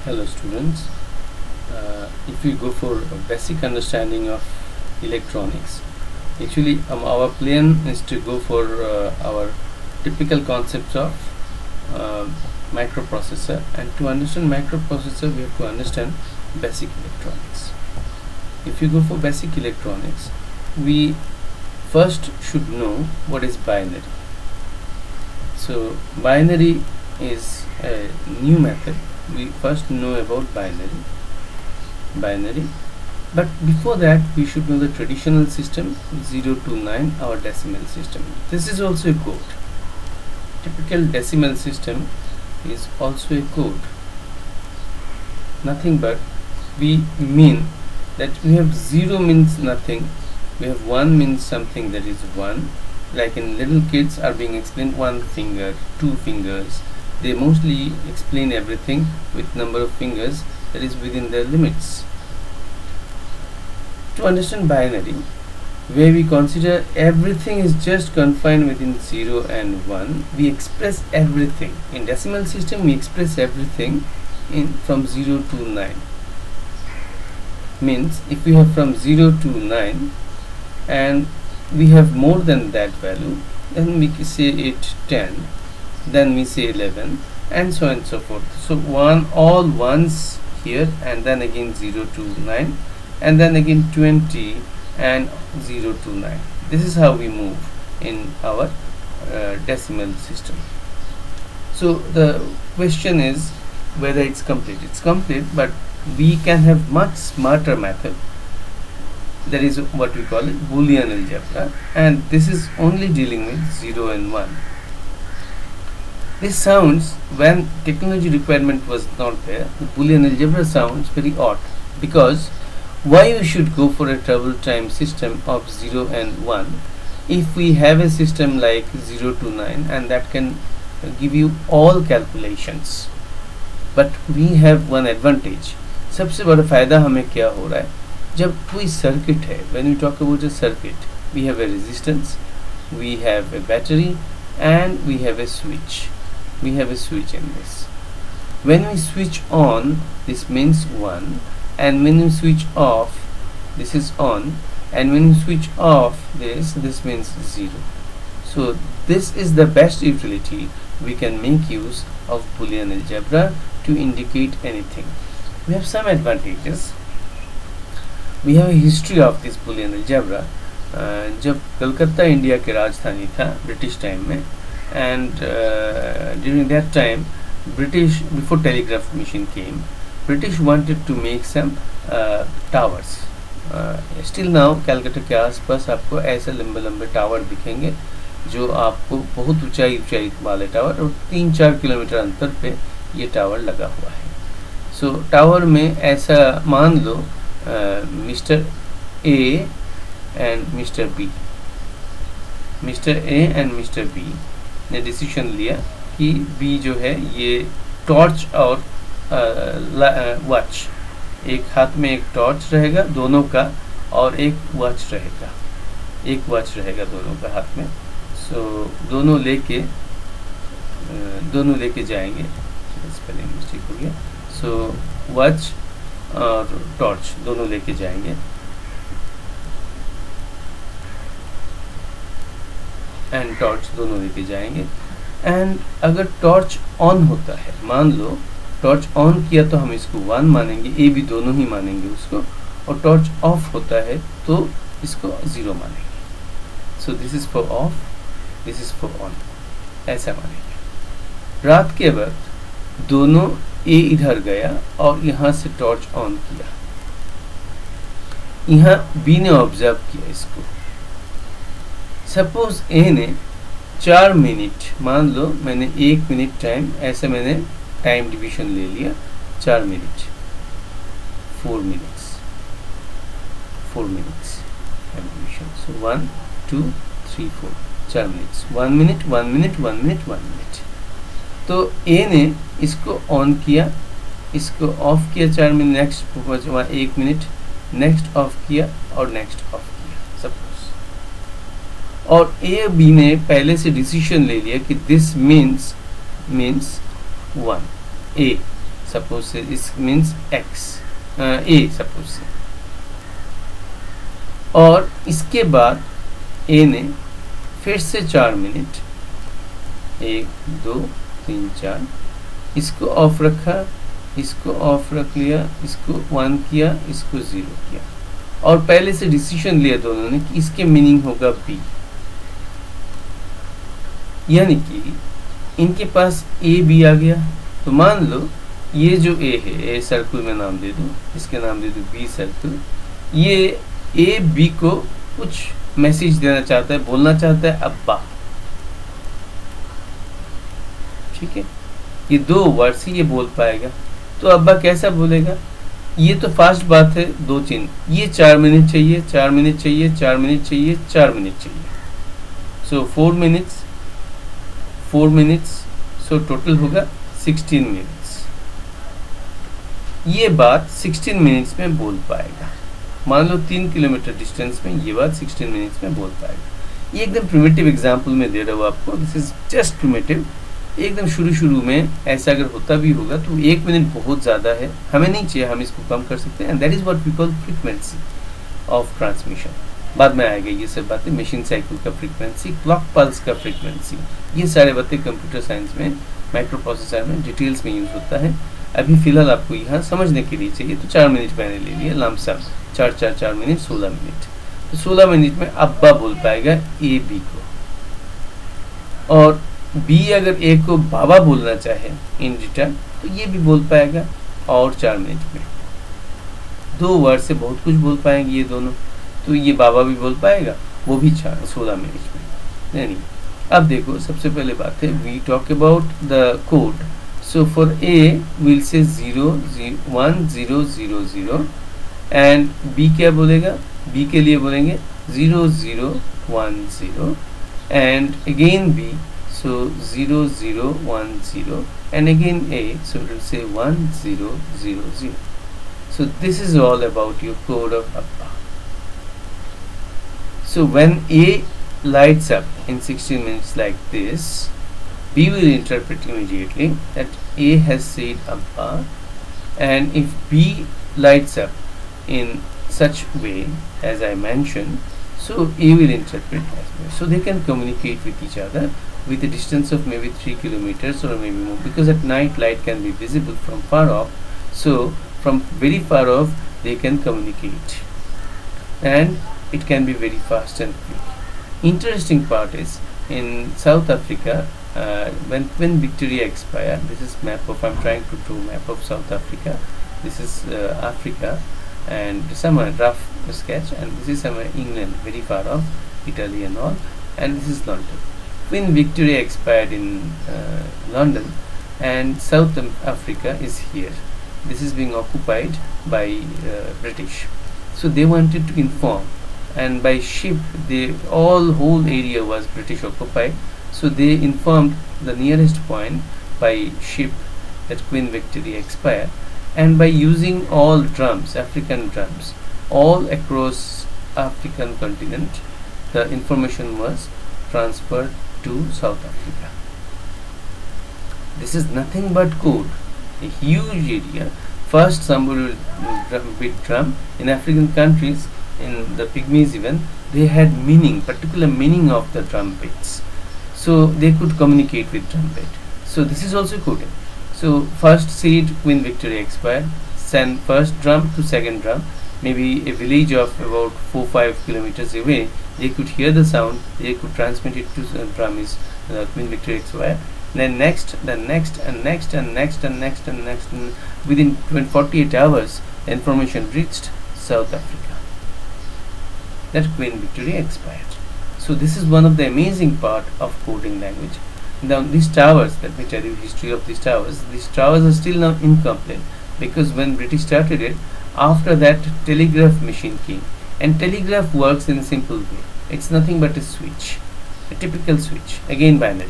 Hello students, if we go for a basic understanding of electronics, actually our plan is to go for our typical concepts of uh, microprocessor, and to understand microprocessor we have to understand basic electronics. If you go for basic electronics, we first should know what is binary. So binary is a new method. We first know about binary, but before that we should know the traditional system 0 to 9, our decimal system. This is also a code. Typical decimal system is also a code. Nothing but we mean that we have 0 means nothing, we have 1 means something, that is 1. Like in little kids are being explained 1 finger, 2 fingers. They mostly explain everything with number of fingers that is within their limits. To understand binary, where we consider everything is just confined within 0 and 1, we express everything. In decimal system we express everything in from 0 to 9. Means if we have from 0 to 9 and we have more than that value, then we say it 10, then we say 11, and so on and so forth. So all ones here, and then again 0 to 9, and then again 20 and 0 to 9. This is how we move in our decimal system. So the question is whether it's complete. It's complete, but we can have much smarter method. That is what we call it Boolean algebra, and this is only dealing with 0 and 1. This sounds, when technology requirement was not there, the Boolean algebra sounds very odd, because why you should go for a travel time system of 0 and 1 if we have a system like 0 to 9 and that can give you all calculations. But we have one advantage. सबसे बड़ा फायदा हमें क्या हो रहा है, जब कोई सर्किट है, when we talk about a circuit, we have a resistance, we have a battery, and we have a switch. We have a switch in this. When we switch on, this means 1, and when we switch off, this is on, and when we switch off this means 0. So this is the best utility we can make use of Boolean algebra to indicate anything. We have some advantages. We have a history of this Boolean algebra. जब Calcutta India के राजधानी था British time में, and during that time British, before telegraph machine came, British wanted to make some towers. Still now Calcutta के आसपास आपको ऐसे लंबे लंबे टावर दिखेंगे जो आपको बहुत ऊंचाई वाले टावर, और 3-4 किलोमीटर अंतर पे ये टावर लगा हुआ है. सो टावर में ऐसा मान लो mister A and mister B ने डिसीजन लिया कि बी जो है ये टॉर्च और वॉच, एक हाथ में एक टॉर्च रहेगा दोनों का, और एक वॉच रहेगा दोनों का हाथ में. सो दोनों लेके जाएंगे. स्पेलिंग मिस्टेक हो गया. सो वॉच और टॉर्च दोनों लेके जाएंगे, एंड टॉर्च दोनों लेके जाएंगे. एंड अगर टॉर्च ऑन होता है, मान लो टॉर्च ऑन किया तो हम इसको 1 मानेंगे, ए भी दोनों ही मानेंगे उसको, और टॉर्च ऑफ होता है तो इसको 0 मानेंगे. So this is for of, this is for on, ऐसा मानेंगे. रात के वक्त दोनों ए इधर गया और यहाँ से टॉर्च ऑन किया, यहाँ बी ने ऑब्जर्व किया इसको. सपोज ए ने 4 मिनट, मान लो मैंने 1 मिनट टाइम, ऐसे मैंने टाइम डिवीजन ले लिया 4 मिनट, 4 मिनट्स टाइम डिवीजन. सो 1 2 3 4 4 minutes, 1 minute 1 minute 1 minute 1 minute. तो ए ने इसको ऑन किया, इसको ऑफ किया 4 minute, next 1 minute, next of किया और नेक्स्ट ऑफ किया सपोज. और ए बी ने पहले से डिसीजन ले लिया कि दिस मीन्स 1. ए सपोज से इस मीन्स x a सपोज से, और इसके बाद a ने फिर से 4 मिनट 1 2 3 4 इसको ऑफ रखा, इसको ऑफ रख लिया, इसको 1 किया, इसको 0 किया, और पहले से डिसीजन लिया दोनों ने कि इसके मीनिंग होगा b, यानी कि इनके पास a b आ गया। तो मान लो ये जो a है, a सर्कल में नाम दे दूं, इसके नाम दे दूं b सर्कल, ये a b को कुछ मैसेज देना चाहता है, बोलना चाहता है अब्बा, ठीक है, ये 2 वर्ड से ये बोल पाएगा। तो अब्बा कैसा बोलेगा, ये तो फास्ट बात है, 2 चिन्ह, ये 4 मिनट चाहिए, 4 मिनट चाहिए, 4 मिनट चाहिए, 4 मिनट चाहिए, सो 4 मिनट्स 4 मिनट्स, सो टोटल होगा 16 मिनट्स। ये बात 16 मिनट्स में बोल पाएगा। मान लो 3 किलोमीटर डिस्टेंस में ये बात 16 मिनट्स में बोल पाएगा। ये एकदम प्रिमिटिव एग्जांपल में दे रहा हूँ आपको, दिस इज जस्ट प्रिमिटिव। एकदम शुरू में ऐसा अगर होता भी होगा तो 1 मिनट बहुत ज़्यादा है, हमें नहीं चाहिए, हम इसको कम कर सकते हैं, and that is what we call frequency of transmission. बाद में आएगा ये सब बातें, मशीन साइकिल का फ्रीक्वेंसी, क्लॉक पल्स का फ्रीक्वेंसी, ये सारे बातें कंप्यूटर साइंस में, माइक्रो प्रोसेसर में डिटेल्स में यूज़ होता है। अभी फिलहाल आपको यहाँ समझने के लिए चाहिए तो 4 मिनट मैंने ले लिया लमसम, 4 मिनट 16 मिनट। तो 16 मिनट में अब्बा बोल पाएगा ए बी को, और बी अगर ए को बाबा बोलना चाहे इन रिटर्न तो ये भी बोल पाएगा, और 4 मिनट में 2 वर्ड से बहुत कुछ बोल पाएंगे ये दोनों। तो ये बाबा भी बोल पाएगा, वो भी 16 मिनट में। यानी अब देखो, सबसे पहले बात है we talk about the code. So for A we'll say 0 1 0 0 0, and B क्या बोलेगा, बी के लिए बोलेंगे 0 0 1 0, and again B, so 0 0 1 0, and again A, so it will say 1 0 0 0. So this is all about your code of Abba. So when A lights up in 16 minutes like this, B will interpret immediately that A has said Abba, and if B lights up in such way as I mentioned, so A will interpret as well. So they can communicate with each other with a distance of maybe 3 kilometers or maybe more, because at night light can be visible from far off, so from very far off they can communicate, and it can be very fast and quick. Interesting part is in South Africa, when Victoria expired, this is map of, I'm trying to draw map of South Africa, this is Africa, and some rough sketch, and this is somewhere England, very far off, Italy and all, and this is London. When Victoria expired in London, and South Africa is here, this is being occupied by British, so they wanted to inform, and by ship whole area was British occupied, so they informed the nearest point by ship that Queen Victoria expired, and by using all drums, African drums, all across African continent, the information was transferred to South Africa. This is nothing but code, a huge area. First somebody will beat drum. In African countries, in the Pygmies even, they had meaning, particular meaning of the drum beats, so they could communicate with drum beat. So this is also coding. So first seed Queen Victoria expired, send first drum to second drum, maybe a village of about 4-5 kilometers away, they could hear the sound, they could transmit it to drum is Queen Victoria expired, then next, and next, and next, and next, and next, and next, and within 48 hours the information reached South Africa that Queen Victoria expired. So this is one of the amazing part of coding language. Now these towers, let me tell you history of these towers are still now incomplete, because when British started it, after that telegraph machine came, and telegraph works in a simple way. It's nothing but a switch, a typical switch, again binary,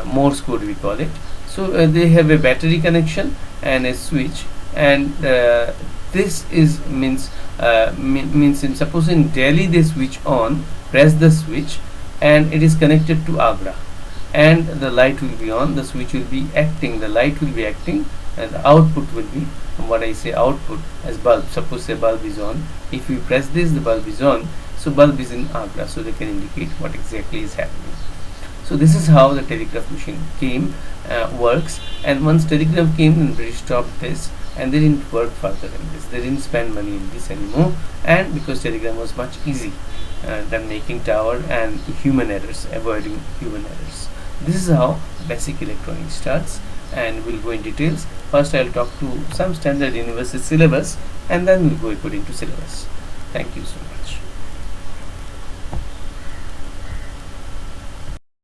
Morse code we call it. So they have a battery connection and a switch, and this is means in, suppose in Delhi they switch on, press the switch, and it is connected to Agra, and the light will be on, the switch will be acting, the light will be acting and the output will be what I say output as bulb. Suppose a bulb is on. If you press this, the bulb is on. So bulb is in Agra, so they can indicate what exactly is happening. So this is how the telegraph machine works. And once telegraph came, then British stopped this, and they didn't work further in this. They didn't spend money in this anymore, and because telegram was much easy than making tower and human errors, avoiding human errors. This is how basic electronics starts, and we'll go in details. First, I'll talk to some standard university syllabus, and then we'll go according to syllabus. Thank you so much.